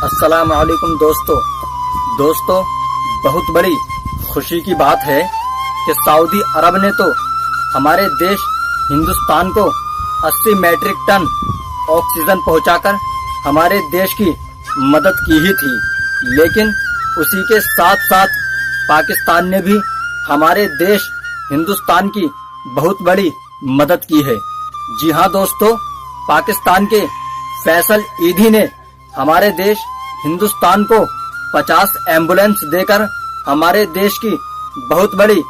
अस्सलाम वालेकुम दोस्तों बहुत बड़ी खुशी की बात है कि सऊदी अरब ने तो हमारे देश हिंदुस्तान को 80 मैट्रिक टन ऑक्सीजन पहुंचाकर हमारे देश की मदद की ही थी, लेकिन उसी के साथ साथ पाकिस्तान ने भी हमारे देश हिंदुस्तान की बहुत बड़ी मदद की है। जी हाँ दोस्तों, पाकिस्तान के फैसल ईदी ने हमारे देश हिंदुस्तान को 50 एम्बुलेंस देकर हमारे देश की बहुत बड़ी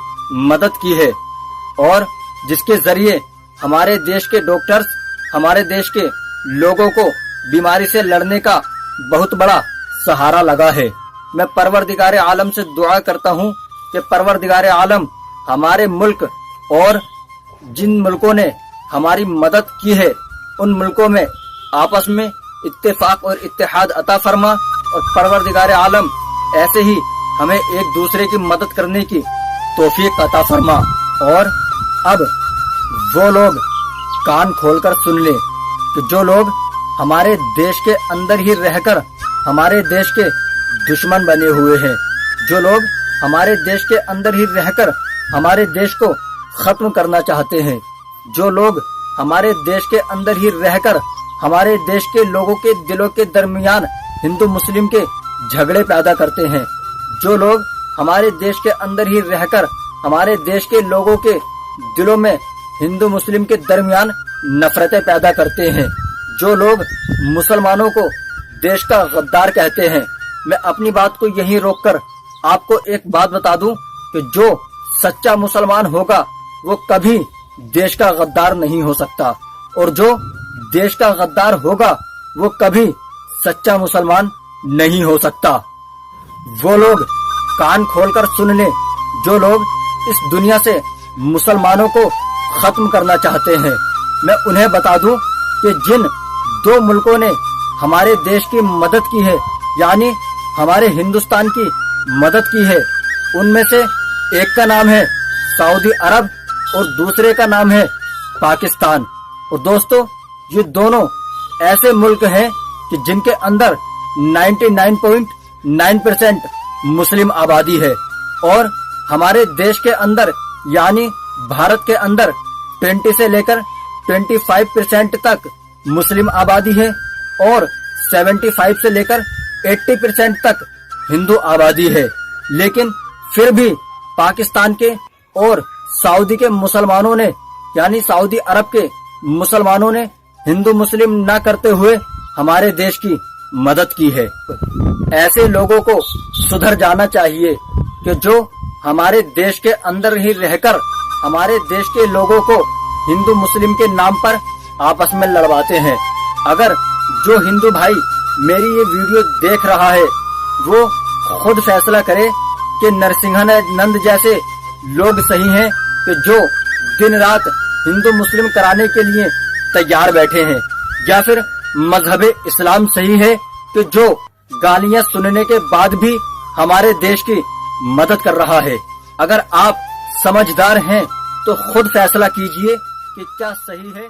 मदद की है, और जिसके जरिए हमारे देश के डॉक्टर्स हमारे देश के लोगों को बीमारी से लड़ने का बहुत बड़ा सहारा लगा है। मैं परवरदिगार आलम से दुआ करता हूँ कि परवरदिगार आलम हमारे मुल्क और जिन मुल्कों ने हमारी मदद की है उन मुल्कों में आपस में इत्तेफाक और इत्तेहाद अता फरमा, और परवरदिगार आलम ऐसे ही हमें एक दूसरे की मदद करने की तौफीक अता फरमा। और अब वो लोग कान खोलकर सुन ले कि जो लोग हमारे देश के अंदर ही रहकर हमारे देश के दुश्मन बने हुए हैं, जो लोग हमारे देश के अंदर ही रहकर हमारे देश को खत्म करना चाहते हैं, जो लोग हमारे देश के अंदर ही रहकर हमारे देश के लोगों के दिलों के दरमियान हिंदू मुस्लिम के झगड़े पैदा करते हैं, जो लोग हमारे देश के अंदर ही रहकर हमारे देश के लोगों के दिलों में हिंदू मुस्लिम के दरमियान नफरतें पैदा करते हैं, जो लोग मुसलमानों को देश का गद्दार कहते हैं। मैं अपनी बात को यहीं रोककर आपको एक बात बता दूं कि जो सच्चा मुसलमान होगा वो कभी देश का गद्दार नहीं हो सकता, और जो देश का गद्दार होगा वो कभी सच्चा मुसलमान नहीं हो सकता। वो लोग कान खोलकर सुन ले, जो लोग इस दुनिया से मुसलमानों को खत्म करना चाहते हैं। मैं उन्हें बता दूं कि जिन दो मुल्कों ने हमारे देश की मदद की है, यानी हमारे हिंदुस्तान की मदद की है, उनमें से एक का नाम है सऊदी अरब और दूसरे का नाम है पाकिस्तान। और दोस्तों, ये दोनों ऐसे मुल्क हैं कि जिनके अंदर 99.9% मुस्लिम आबादी है, और हमारे देश के अंदर यानी भारत के अंदर 20 से लेकर 25% तक मुस्लिम आबादी है, और 75 से लेकर 80% तक हिंदू आबादी है। लेकिन फिर भी पाकिस्तान के और सऊदी के मुसलमानों ने यानी सऊदी अरब के मुसलमानों ने हिंदू मुस्लिम न करते हुए हमारे देश की मदद की है। ऐसे लोगों को सुधर जाना चाहिए कि जो हमारे देश के अंदर ही रहकर हमारे देश के लोगों को हिंदू मुस्लिम के नाम पर आपस में लड़वाते हैं। अगर जो हिंदू भाई मेरी ये वीडियो देख रहा है वो खुद फैसला करे कि नरसिंहानंद जैसे लोग सही हैं कि जो दिन रात हिंदू मुस्लिम कराने के लिए तैयार बैठे हैं, या फिर मजहबे इस्लाम सही है कि जो गालियां सुनने के बाद भी हमारे देश की मदद कर रहा है। अगर आप समझदार हैं तो खुद फैसला कीजिए कि क्या सही है।